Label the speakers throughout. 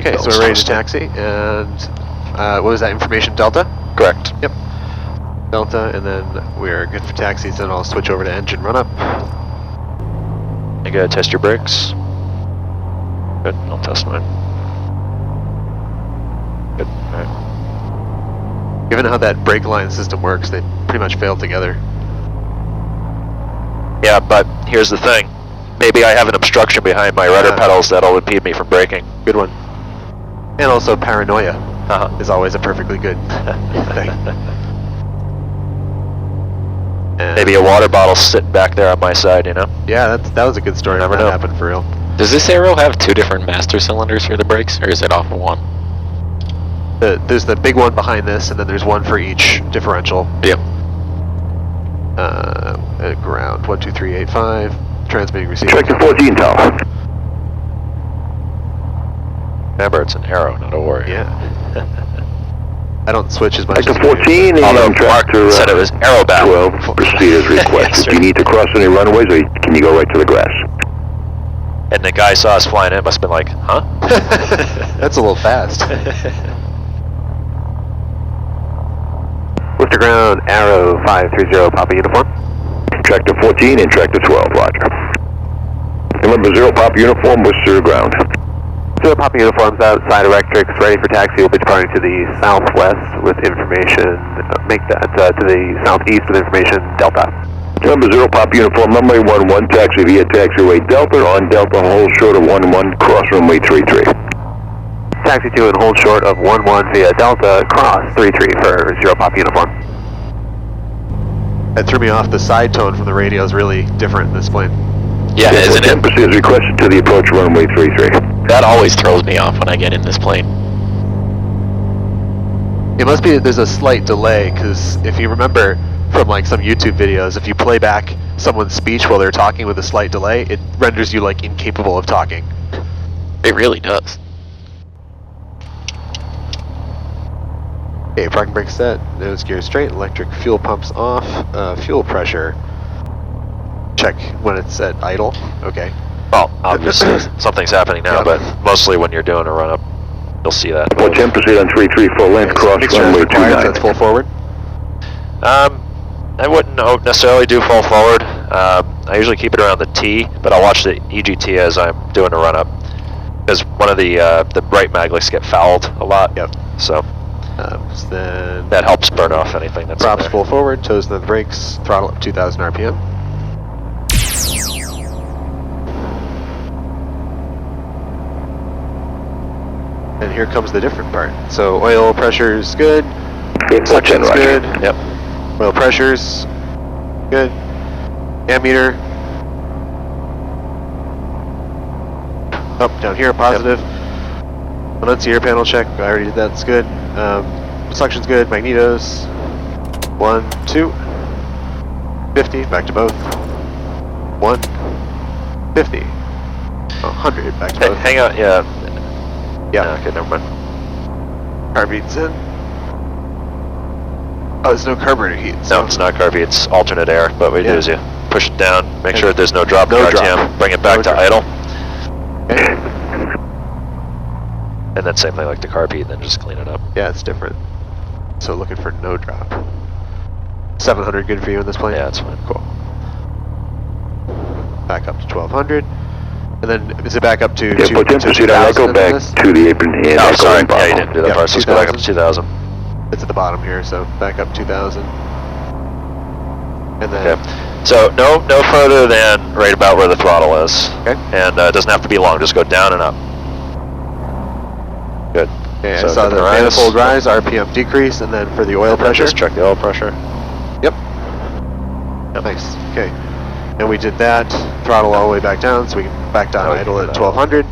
Speaker 1: Okay, so we're ready to taxi, and what was that information, Delta?
Speaker 2: Correct.
Speaker 1: Yep. Delta, and then we're good for taxis, then I'll switch over to engine run-up.
Speaker 2: You gotta test your brakes. Good, I'll test mine. Good, alright.
Speaker 1: Given how that brake line system works, they pretty much fail together.
Speaker 2: Yeah, but here's the thing. Maybe I have an obstruction behind my rudder pedals that'll impede me from braking.
Speaker 1: Good one. And also paranoia is always a perfectly good thing.
Speaker 2: Maybe a water bottle sitting back there on my side, you know?
Speaker 1: Yeah, that was a good story.
Speaker 2: Never
Speaker 1: That
Speaker 2: know.
Speaker 1: happened for real.
Speaker 3: Does this aero have two different master cylinders for the brakes, or is it off of one?
Speaker 1: There's the big one behind this, and then there's one for each differential.
Speaker 3: Yep.
Speaker 1: Ground 12385. Transmitting receiving.
Speaker 4: Check the 14 tower.
Speaker 2: Remember, it's an arrow, not a warrior.
Speaker 1: Yeah. I don't switch as much.
Speaker 4: Check
Speaker 1: as
Speaker 4: the 14 and
Speaker 2: Although Mark
Speaker 4: tractor
Speaker 2: said it was arrow back.
Speaker 4: 12. Proceed as requested.
Speaker 2: Yes,
Speaker 4: Do you need to cross any runways, or can you go right to the grass?
Speaker 2: And the guy saw us flying in, must have been like, huh?
Speaker 1: That's a little fast. Lift to ground, arrow 530, Papa uniform.
Speaker 4: Tractor 14 and tractor 12, roger. November 0, Papa uniform, Worcester ground.
Speaker 1: 0 Papa uniforms outside electrics, ready for taxi. We'll be departing to the southwest with information, make that to the southeast with information, Delta.
Speaker 4: November 0, Papa uniform, runway 11, taxi via taxiway Delta, on Delta, hold short of 11, cross runway 33.
Speaker 1: Taxi 2 and hold short of 11 via Delta, cross 33 for 0 Papa uniform. That threw me off. The side tone from the radio is really different in this plane.
Speaker 3: Yeah, isn't it?
Speaker 4: Proceed as requested to the approach runway 33.
Speaker 3: That always throws me off when I get in this plane.
Speaker 1: It must be that there's a slight delay, because if you remember from like some YouTube videos, if you play back someone's speech while they're talking with a slight delay, it renders you like incapable of talking.
Speaker 3: It really does.
Speaker 1: Okay, parking brake set, nose gear straight, electric fuel pumps off, fuel pressure. Check when it's at idle. Okay.
Speaker 2: Well, obviously something's happening now, but mostly when you're doing a run-up, you'll see that.
Speaker 4: 410, proceed on 33 full length, cross runway 29.
Speaker 1: That's full forward.
Speaker 2: I wouldn't necessarily do full forward. I usually keep it around the T, but I'll watch the EGT as I'm doing a run-up, because one of the bright maglets get fouled a lot.
Speaker 1: Yep.
Speaker 2: So
Speaker 1: Then
Speaker 2: that helps burn off anything that's
Speaker 1: props
Speaker 2: in there.
Speaker 1: full forward, toes to the brakes, throttle up 2,000 RPM. And here comes the different part. So oil pressure's good, suction's good.
Speaker 2: Yep.
Speaker 1: Oil pressure's good. Ammeter. Up, down here, positive. Annunciator panel check, I already did that, that's good. Suction's good, magnetos. 1, 2. 50, back to both. 1. 50. 100, back to both.
Speaker 2: Hang on, yeah.
Speaker 1: Yeah.
Speaker 2: Okay, never mind.
Speaker 1: Carburetors in. Oh, there's no carburetor heat. So
Speaker 2: No, it's not carby, it's alternate air. But what you do is you push it down, make sure there's no drop in
Speaker 1: No
Speaker 2: RTM,
Speaker 1: drop.
Speaker 2: bring it back
Speaker 1: No
Speaker 2: to
Speaker 1: drop.
Speaker 2: idle,
Speaker 1: Okay.
Speaker 2: and then same thing like the carb heat, then just clean it up.
Speaker 1: Yeah, it's different. So looking for no drop. 700 good for you in this plane?
Speaker 2: Yeah, that's fine.
Speaker 1: Cool. Back up to 1200. And then is it back up to
Speaker 4: Yeah, 410, proceed on Echo, back to the apron and
Speaker 2: Oh,
Speaker 4: Echo
Speaker 2: sorry,
Speaker 4: and
Speaker 2: yeah, you
Speaker 4: Bravo.
Speaker 2: didn't do that
Speaker 1: Yeah,
Speaker 2: part, so let's go back up to 2000.
Speaker 1: It's at the bottom here, so back up 2000. And then
Speaker 2: Okay. So no further than right about where the throttle is.
Speaker 1: Okay.
Speaker 2: And it doesn't have to be long, just go down and up. Good.
Speaker 1: okay,
Speaker 2: So
Speaker 1: I saw
Speaker 2: dip
Speaker 1: the
Speaker 2: and rise.
Speaker 1: manifold rise, RPM decrease, and then for the oil pressure.
Speaker 2: Just check the oil pressure.
Speaker 1: Yep. Nice. Okay. And we did that. Throttle all the way back down, so we can back down
Speaker 2: Now we
Speaker 1: idle
Speaker 2: can
Speaker 1: at
Speaker 2: go
Speaker 1: 1200.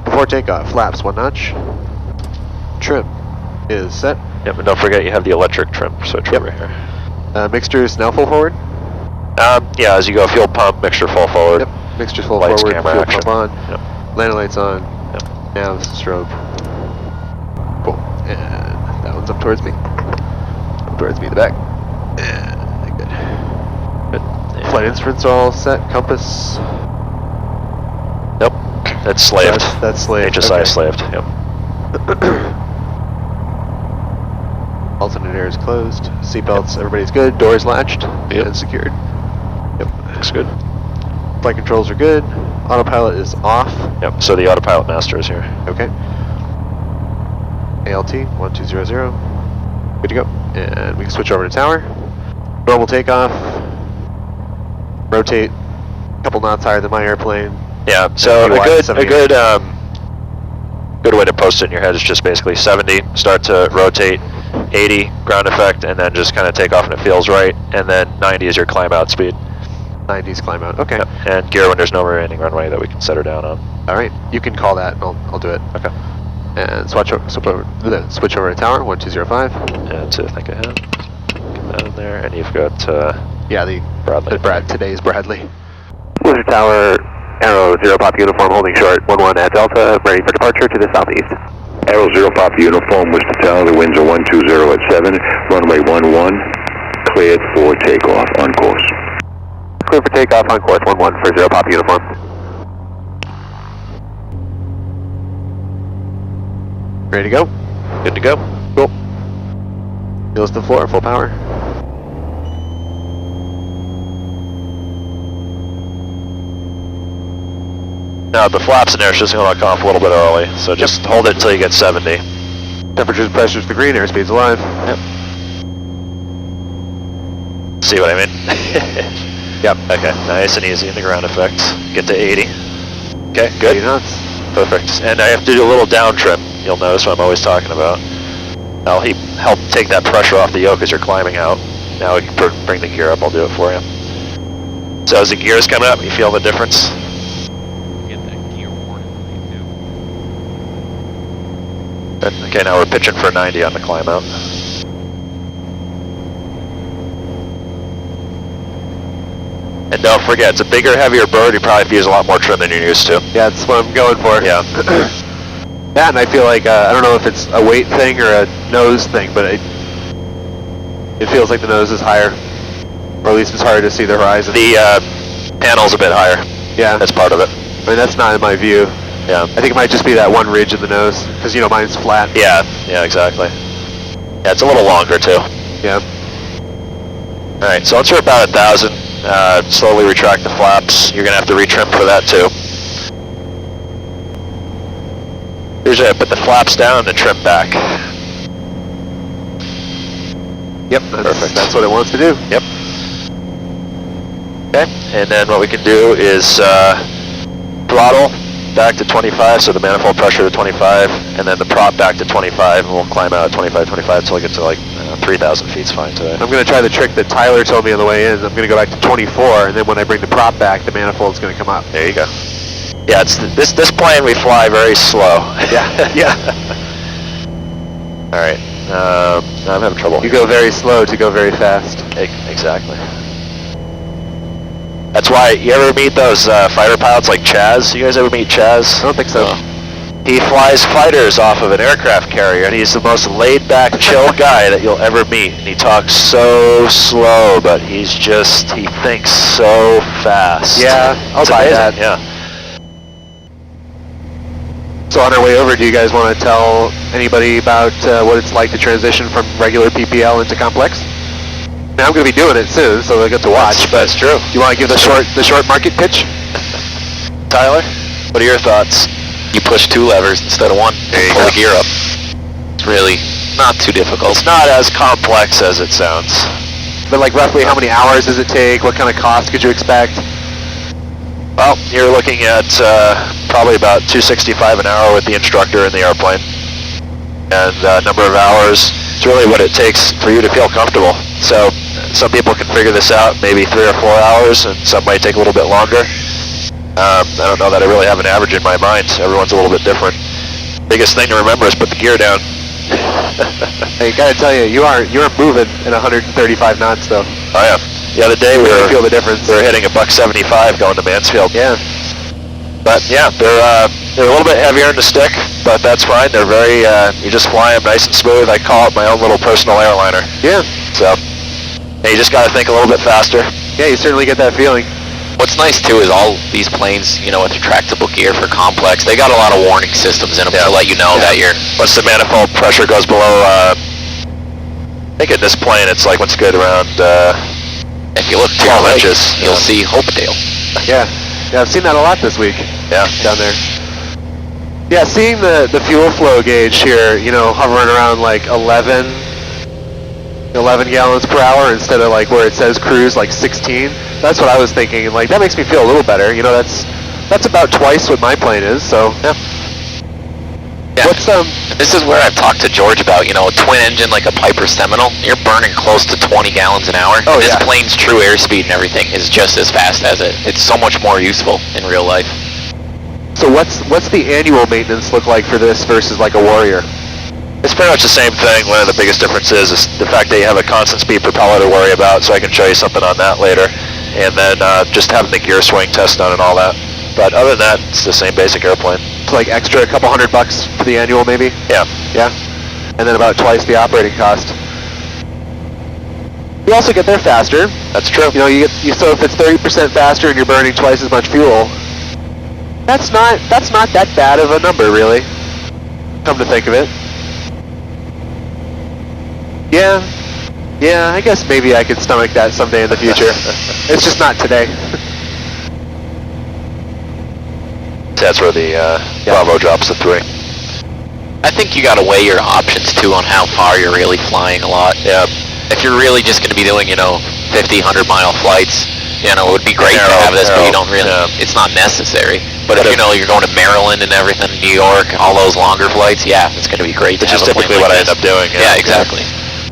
Speaker 1: Before takeoff, flaps 1 notch. Trim is set.
Speaker 2: Yep, and don't forget you have the electric trim switch over here.
Speaker 1: Mixtures now full forward.
Speaker 2: Yeah, as you go, fuel pump, mixture full forward.
Speaker 1: Yep. Mixtures full
Speaker 2: Lights,
Speaker 1: forward.
Speaker 2: camera,
Speaker 1: Fuel
Speaker 2: action.
Speaker 1: pump on.
Speaker 2: Yep.
Speaker 1: Landing lights on.
Speaker 2: Yep.
Speaker 1: Nav, strobe. Cool. And that one's up towards me. Up towards me in the back. And good.
Speaker 2: Good.
Speaker 1: Flight instruments are all set. Compass.
Speaker 2: Nope, that's slaved.
Speaker 1: That's slaved.
Speaker 2: HSI
Speaker 1: Okay.
Speaker 2: slaved, yep.
Speaker 1: Alternate air is closed. Seatbelts, everybody's good. Doors latched and secured. Yep,
Speaker 2: Looks good.
Speaker 1: flight controls are good. Autopilot is off.
Speaker 2: Yep, so the autopilot master is here.
Speaker 1: Okay. ALT 1200. Good to go. And we can switch over to tower. Normal takeoff. Rotate a couple knots higher than my airplane.
Speaker 2: Yeah, so
Speaker 1: Maybe
Speaker 2: a
Speaker 1: wide
Speaker 2: good
Speaker 1: 70.
Speaker 2: good way to post it in your head is just basically 70, start to rotate, 80 ground effect, and then just kind of take off when it feels right, and then 90 is your climb out speed.
Speaker 1: 90s climb out. Okay.
Speaker 2: Yep. And gear when there's no remaining runway that we can set her down on.
Speaker 1: All right. You can call that, and I'll do it.
Speaker 2: Okay.
Speaker 1: And switch over to tower 1205.
Speaker 2: And to think ahead, get that in there, and you've got
Speaker 1: Yeah, the
Speaker 2: Bradley.
Speaker 1: today's Bradley.
Speaker 4: Blizzard Tower, Arrow 0 Pop Uniform holding short, 11 at Delta, ready for departure to the southeast. Arrow 0 Pop Uniform, Worcester Tower, the winds are 120 at 7, runway 11, cleared for takeoff on course.
Speaker 1: Clear for takeoff on course 11 for 0 Pop Uniform. Ready to go?
Speaker 2: Good to go.
Speaker 1: Cool. Wheels to the floor, full power.
Speaker 2: Now the flaps in there is just going to come off a little bit early, so just hold it until you get 70.
Speaker 1: Temperatures, pressures to green, airspeed's alive.
Speaker 2: Yep. See what I mean?
Speaker 1: Yep.
Speaker 2: Okay, nice and easy in the ground effects. Get to 80. Okay, good.
Speaker 1: 80 knots.
Speaker 2: Perfect. And I have to do a little down trim. You'll notice what I'm always talking about. I'll help take that pressure off the yoke as you're climbing out. Now we can bring the gear up. I'll do it for you. So as the gears come up, you feel the difference?
Speaker 5: Get that gear warning light too.
Speaker 2: Good. Okay, now we're pitching for 90 on the climb out. And don't forget, it's a bigger, heavier bird. You probably have to use a lot more trim than you're used to.
Speaker 1: Yeah, that's what I'm going for.
Speaker 2: Yeah.
Speaker 1: Yeah, and I feel like, I don't know if it's a weight thing or a nose thing, but it feels like the nose is higher. Or at least it's harder to see the horizon.
Speaker 2: The panel's a bit higher.
Speaker 1: Yeah,
Speaker 2: That's part of it.
Speaker 1: I mean, that's not in my view.
Speaker 2: Yeah.
Speaker 1: I think it might just be that one ridge in the nose, because, you know, mine's flat.
Speaker 2: Yeah, exactly. Yeah, it's a little longer too.
Speaker 1: Yeah.
Speaker 2: Alright, so once we're about 1,000, slowly retract the flaps. You're gonna have to retrim for that too. Usually I put the flaps down and trim back.
Speaker 1: Yep,
Speaker 2: Perfect.
Speaker 1: that's what it wants to do.
Speaker 2: Yep. Okay, and then what we can do is throttle back to 25, so the manifold pressure to 25, and then the prop back to 25, and we'll climb out at 25 until I get to like 3,000 feet's fine today.
Speaker 1: I'm going to try the trick that Tyler told me on the way in. I'm going to go back to 24, and then when I bring the prop back, the manifold's going to come up.
Speaker 2: There you go. Yeah, it's this plane we fly very slow.
Speaker 1: Yeah, yeah.
Speaker 2: All right. I'm having trouble.
Speaker 1: You go very slow to go very fast.
Speaker 2: Exactly. That's why you ever meet those fighter pilots like Chaz? You guys ever meet Chaz?
Speaker 1: I don't think so.
Speaker 2: He flies fighters off of an aircraft carrier, and he's the most laid-back, chill guy that you'll ever meet. And he talks so slow, but he thinks so fast.
Speaker 1: Yeah, I'll buy that.
Speaker 2: Yeah.
Speaker 1: So on our way over, do you guys want to tell anybody about what it's like to transition from regular PPL into complex? Now I'm going to be doing it soon, so they'll get to watch.
Speaker 2: That's true.
Speaker 1: Do you want to give the short market pitch?
Speaker 2: Tyler, what are your thoughts?
Speaker 3: You push 2 levers instead of 1.
Speaker 2: There you
Speaker 3: pull
Speaker 2: go.
Speaker 3: the gear up. It's really not too difficult.
Speaker 2: It's not as complex as it sounds.
Speaker 1: But like roughly how many hours does it take? What kind of cost could you expect?
Speaker 2: Well, you're looking at probably about $265 an hour with the instructor in the airplane. And number of hours, it's really what it takes for you to feel comfortable. So some people can figure this out maybe 3 or 4 hours, and some might take a little bit longer. I don't know that I really have an average in my mind. Everyone's a little bit different. Biggest thing to remember is put the gear down.
Speaker 1: Hey, gotta tell you, you're moving at 135 knots though.
Speaker 2: Oh yeah. The other day we
Speaker 1: Really
Speaker 2: were
Speaker 1: feel the difference.
Speaker 2: We were hitting a $175 going to Mansfield.
Speaker 1: Yeah.
Speaker 2: But yeah, they're a little bit heavier in the stick, but that's fine. They're very you just fly them nice and smooth. I call it my own little personal airliner.
Speaker 1: Yeah.
Speaker 2: So, yeah, you just got to think a little bit faster.
Speaker 1: Yeah, you certainly get that feeling.
Speaker 3: What's nice too is all these planes, you know, with retractable gear for complex, they got a lot of warning systems in them to let you know that you're...
Speaker 2: Once the manifold pressure goes below, I think in this plane it's like what's good around
Speaker 3: If you look to
Speaker 2: 12
Speaker 3: your right,
Speaker 2: inches.
Speaker 3: you'll see Hopedale.
Speaker 1: Yeah, I've seen that a lot this week.
Speaker 2: Yeah.
Speaker 1: Down there. Yeah, seeing the fuel flow gauge here, you know, hovering around like 11 gallons per hour instead of like where it says cruise like 16. That's what I was thinking, and like that makes me feel a little better. You know, that's about twice what my plane is. So yeah. What's
Speaker 3: This is where I've talked to George about, you know, a twin engine like a Piper Seminole. You're burning close to 20 gallons an hour.
Speaker 1: Oh,
Speaker 3: This
Speaker 1: yeah.
Speaker 3: plane's true airspeed and everything is just as fast as it. It's so much more useful in real life.
Speaker 1: So what's the annual maintenance look like for this versus like a Warrior?
Speaker 2: It's pretty much the same thing. One of the biggest differences is the fact that you have a constant speed propeller to worry about, so I can show you something on that later. And then just having the gear swing test done and all that. But other than that, it's the same basic airplane.
Speaker 1: It's like extra a couple $100 for the annual maybe?
Speaker 2: Yeah.
Speaker 1: Yeah. And then about twice the operating cost. You also get there faster.
Speaker 2: That's true.
Speaker 1: You know, so if it's 30% faster and you're burning twice as much fuel, that's not that bad of a number, really. Come to think of it. Yeah, I guess maybe I could stomach that someday in the future. It's just not today.
Speaker 2: That's where the Bravo drops to 3.
Speaker 3: I think you gotta weigh your options too on how far you're really flying a lot.
Speaker 2: Yeah.
Speaker 3: If you're really just gonna be doing, you know, 50, 100 mile flights, you know, it would be great to have this, but you don't really, it's not necessary. But if you know, you're going to Maryland and everything, New York, all those longer flights, yeah, it's gonna be great to
Speaker 2: Which
Speaker 3: have
Speaker 2: is
Speaker 3: a plane
Speaker 2: typically
Speaker 3: like
Speaker 2: what I
Speaker 3: this.
Speaker 2: end up doing.
Speaker 3: Yeah, exactly.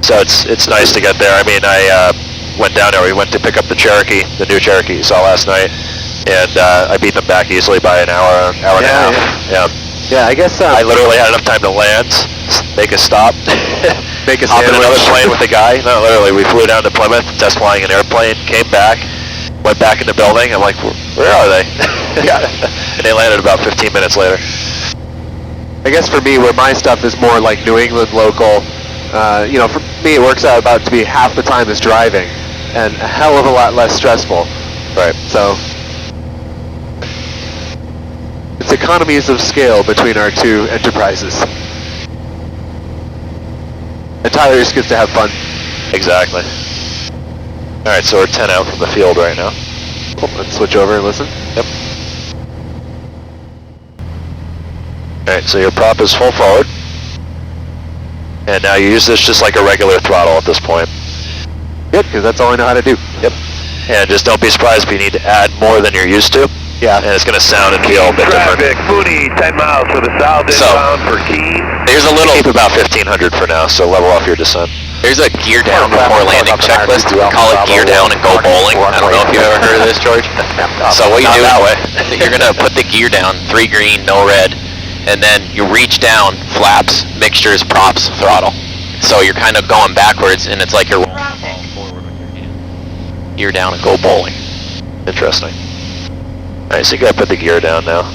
Speaker 2: So it's nice to get there. I mean, I went down there. We went to pick up the Cherokee, the new Cherokee you saw last night, and I beat them back easily by an hour and a half.
Speaker 1: Yeah, I guess
Speaker 2: I literally had enough time to land, make a stop,
Speaker 1: make a
Speaker 2: hop in another
Speaker 1: sandwich.
Speaker 2: plane with the guy. No, literally, we flew down to Plymouth, test flying an airplane, came back, went back in the building. I'm like, where are they? And they landed about 15 minutes later.
Speaker 1: I guess for me, where my stuff is more like New England local, you know, for me it works out about to be half the time is driving, and a hell of a lot less stressful.
Speaker 2: Right.
Speaker 1: So it's economies of scale between our two enterprises. And Tyler just gets to have fun.
Speaker 2: Exactly. All right, so we're 10 out from the field right now.
Speaker 1: Cool. Let's switch over and listen.
Speaker 2: Yep. All right, so your prop is full forward. And now you use this just like a regular throttle at this point.
Speaker 1: Good, because that's all I know how to do.
Speaker 2: Yep. And just don't be surprised if you need to add more than you're used to.
Speaker 1: Yeah.
Speaker 2: And it's going to sound and feel a bit different.
Speaker 4: Mooney, 10 miles for the south inbound for Keene.
Speaker 3: There's a little,
Speaker 2: Keep about 1500 for now, so level off your descent.
Speaker 3: there's a gear down before landing checklist. We call it gear down and go bowling. I don't know if you've ever heard of this, George. So what you
Speaker 2: Not
Speaker 3: do,
Speaker 2: that way.
Speaker 3: you're gonna put the gear down, 3 green, no red, and then you reach down, flaps, mixtures, props, throttle. So you're kind of going backwards, and it's like you're
Speaker 5: Forward with your hand.
Speaker 3: gear down and go bowling.
Speaker 2: Interesting. Alright, so you gotta put the gear down now.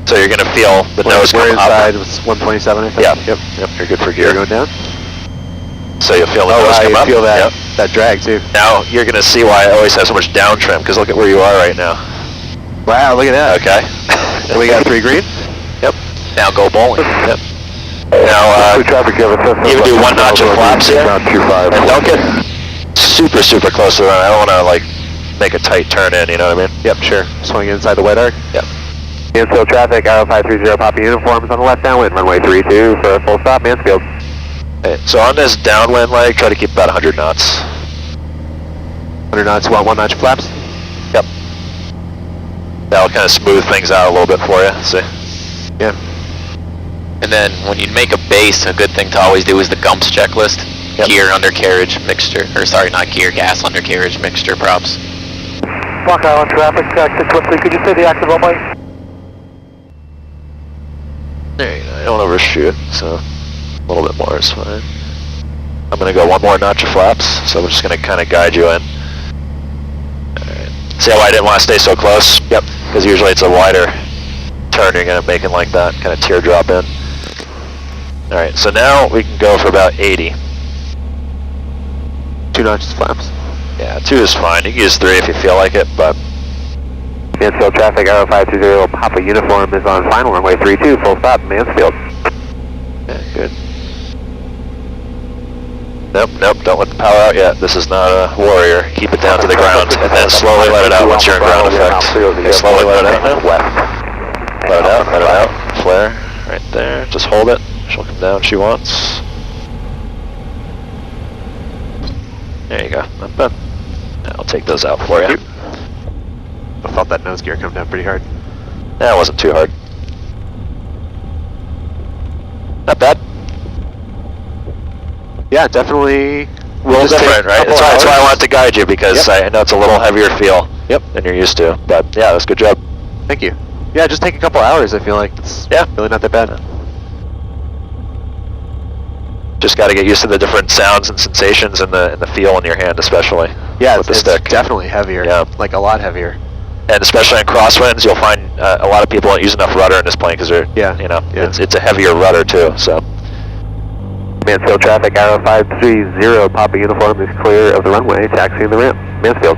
Speaker 2: So you're gonna feel the nose
Speaker 1: We're
Speaker 2: come up.
Speaker 1: inside. It's 127, I think.
Speaker 2: Yeah.
Speaker 1: Yep.
Speaker 2: You're good for
Speaker 1: Gear
Speaker 2: gear.
Speaker 1: going down.
Speaker 2: So you'll feel the
Speaker 1: Oh,
Speaker 2: nose
Speaker 1: I
Speaker 2: come up.
Speaker 1: feel that
Speaker 2: Yep.
Speaker 1: that drag too.
Speaker 2: Now you're gonna see why I always have so much down trim, because look at where you are right now.
Speaker 1: Wow, look at that.
Speaker 2: Okay.
Speaker 1: And we got 3 green.
Speaker 2: Yep.
Speaker 3: Now go bowling.
Speaker 2: Yep. Now, you do 1 notch of flaps here, and don't get super, super close to the run. I don't want to, like, make a tight turn in, you know what I mean?
Speaker 1: Yep, sure. Swing inside the wet arc.
Speaker 2: Yep.
Speaker 4: Mansfield traffic, Arrow 530 Papa uniforms on the left downwind, runway 32 for a full stop, Mansfield.
Speaker 2: Okay, so on this downwind leg, try to keep about 100 knots.
Speaker 1: 100 knots, you want 1 notch of flaps?
Speaker 2: Yep. That'll kind of smooth things out a little bit for you, see?
Speaker 1: Yeah.
Speaker 3: And then when you make a base, a good thing to always do is the GUMPS checklist.
Speaker 2: Yep.
Speaker 3: Gear, undercarriage, mixture, or sorry, not gear, gas, undercarriage, mixture, props.
Speaker 4: Block Island traffic, taxi quickly, could you say the active runway?
Speaker 2: There you go. I don't overshoot, so a little bit more is fine. I'm going to go 1 more notch of flaps, so I'm just going to kind of guide you in. Alright. See how I didn't want to stay so close? Yep. Because usually it's a wider turn you're going to make it like that, kind of teardrop in. Alright, so now we can go for about 80.
Speaker 1: 2 notches of flaps.
Speaker 2: Yeah, 2 is fine. You can use 3 if you feel like it, but
Speaker 4: Mansfield traffic, Arrow 530, Papa Uniform is on final, runway 32, full stop, Mansfield.
Speaker 2: Yeah, good. Nope, nope, don't let the power out yet. This is not a Warrior. Keep it down to the ground, and then slowly let it out once you're in ground effect. Okay, slowly let it out now. Let it out, let it out. Flare, right there. Just hold it. She'll come down if she wants. There you go, not bad. I'll take those out for you.
Speaker 1: I felt that nose gear come down pretty hard.
Speaker 2: That wasn't too hard. Not bad.
Speaker 1: Yeah, definitely.
Speaker 2: A little different, right? That's why I wanted to guide you, because I know it's a little heavier feel than you're used to. But yeah, that's a good job.
Speaker 1: Thank you. Yeah, just take a couple hours. I feel like it's really not that bad.
Speaker 2: Just got to get used to the different sounds and sensations and the feel in your hand, especially.
Speaker 1: Yeah,
Speaker 2: with the
Speaker 1: it's
Speaker 2: stick.
Speaker 1: definitely heavier.
Speaker 2: Yeah,
Speaker 1: like a lot heavier.
Speaker 2: And especially in crosswinds, you'll find a lot of people don't use enough rudder in this plane because they're, it's a heavier rudder too. So.
Speaker 4: Mansfield traffic, Arrow 530, Papa Uniform is clear of the runway, taxiing the ramp. Mansfield.